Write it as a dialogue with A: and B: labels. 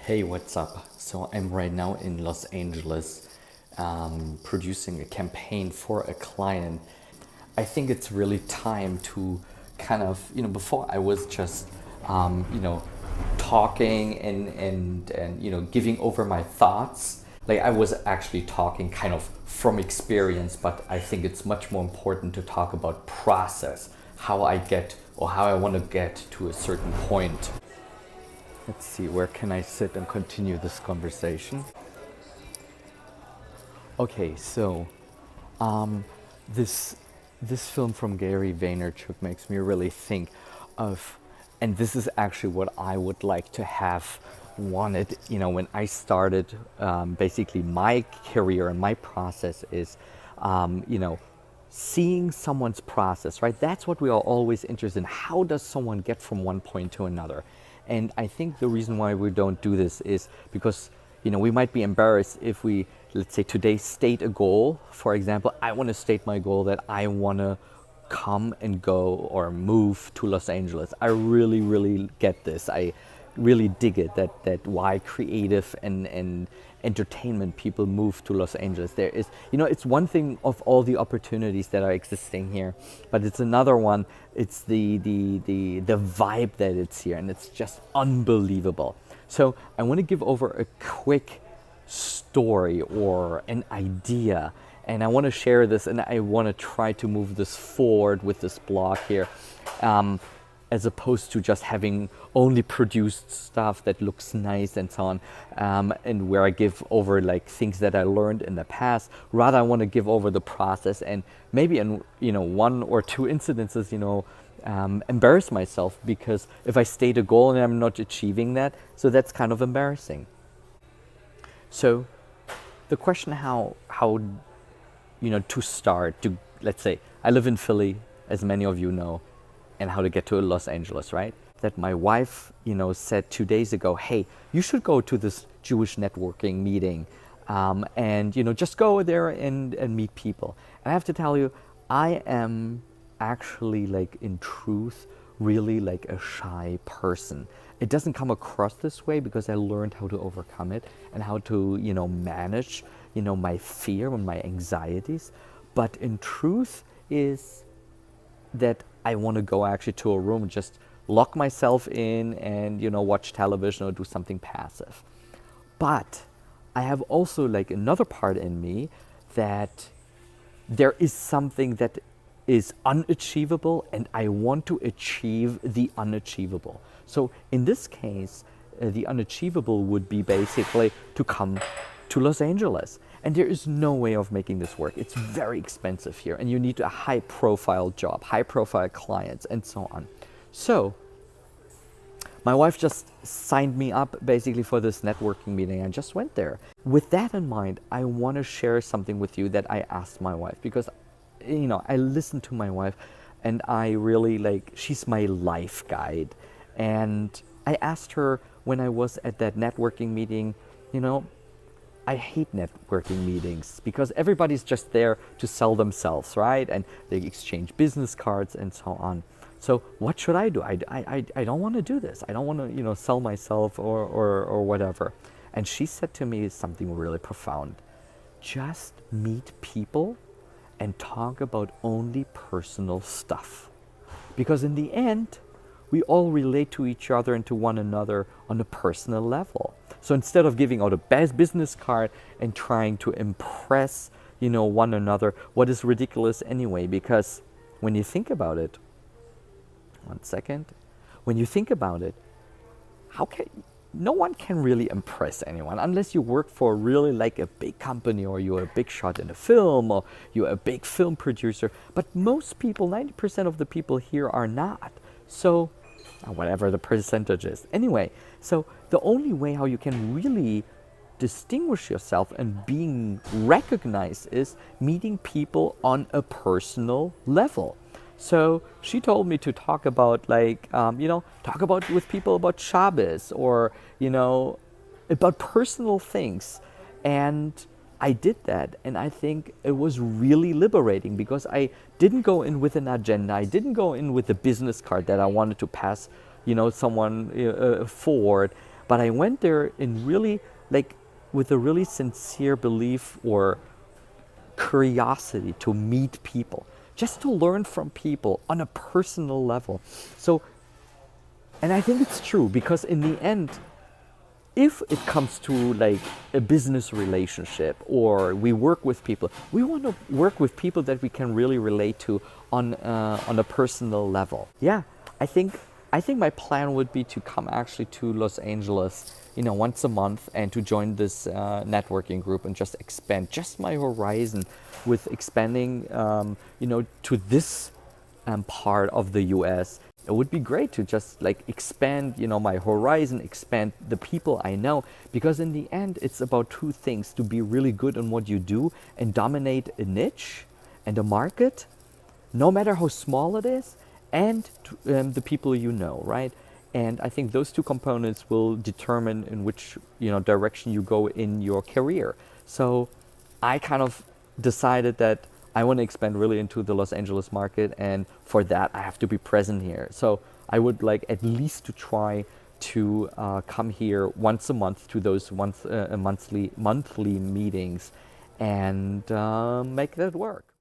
A: Hey, what's up? So I'm right now in Los Angeles producing a campaign for a client. I think it's really time to kind of, before I was just, talking and giving over my thoughts. Like I was actually talking kind of from experience, but I think it's much more important to talk about process, how I get or how I want to get to a certain point. Let's see, where can I sit and continue this conversation? Okay, so this this film from Gary Vaynerchuk makes me really think of, and this is actually what I would like to have wanted. When I started, basically my career and my process is, seeing someone's process, right? That's what we are always interested in. How does someone get from one point to another? And I think the reason why we don't do this is because, we might be embarrassed if we, let's say today, state a goal. For example, I want to state my goal that I want to come and go or move to Los Angeles. I really, really get this. I really dig it that why creative and entertainment people move to Los Angeles. There is, it's one thing of all the opportunities that are existing here, but it's another one. It's the vibe that it's here, and it's just unbelievable. So I want to give over a quick story or an idea, and I want to share this, and I want to try to move this forward with this blog here, as opposed to just having only produced stuff that looks nice and so on, and where I give over like things that I learned in the past. Rather, I want to give over the process, and maybe in one or two incidences, embarrass myself, because if I state a goal and I'm not achieving that, so that's kind of embarrassing. So the question how to start to, let's say I live in Philly, as many of you know, and how to get to Los Angeles, right? That my wife, said 2 days ago, hey, you should go to this Jewish networking meeting, and just go there and meet people. And I have to tell you, I am actually, like, in truth, really like a shy person. It doesn't come across this way because I learned how to overcome it and how to manage my fear and my anxieties. But in truth is that I want to go actually to a room and just lock myself in and watch television or do something passive. But I have also like another part in me that there is something that is unachievable, and I want to achieve the unachievable. So in this case, the unachievable would be basically to come to Los Angeles. And there is no way of making this work. It's very expensive here, and you need a high profile job, high profile clients, and so on. So my wife just signed me up basically for this networking meeting. I just went there. With that in mind, I want to share something with you that I asked my wife, because I listen to my wife, and I really she's my life guide. And I asked her when I was at that networking meeting, I hate networking meetings because everybody's just there to sell themselves, right? And they exchange business cards and so on. So what should I do? I don't want to do this. I don't want to, sell myself or whatever. And she said to me something really profound. Just meet people and talk about only personal stuff. Because in the end, we all relate to each other and to one another on a personal level. So instead of giving out a business card and trying to impress, one another, what is ridiculous anyway? Because when you think about it, one second, when you think about it, no one can really impress anyone unless you work for really like a big company, or you're a big shot in a film, or you're a big film producer. But most people, 90% of the people here are not. So whatever the percentage is. Anyway, so the only way how you can really distinguish yourself and being recognized is meeting people on a personal level. So she told me to talk about talk about with people about Shabbos, or, about personal things. And I did that, and I think it was really liberating, because I didn't go in with an agenda. I didn't go in with a business card that I wanted to pass, someone forward. But I went there in really like with a really sincere belief or curiosity to meet people, just to learn from people on a personal level. So, and I think it's true because in the end, if it comes to like a business relationship or we work with people, we want to work with people that we can really relate to on a personal level. Yeah, I think I think my plan would be to come actually to Los Angeles, once a month, and to join this networking group and just expand just my horizon with expanding, to this part of the US. It would be great to just like expand, my horizon, expand the people I know, because in the end, it's about two things: to be really good on what you do and dominate a niche and a market, no matter how small it is, and the people you know, right? And I think those two components will determine in which direction you go in your career. So I kind of decided that I want to expand really into the Los Angeles market, and for that I have to be present here. So I would like at least to try to come here once a month to those monthly meetings and make that work.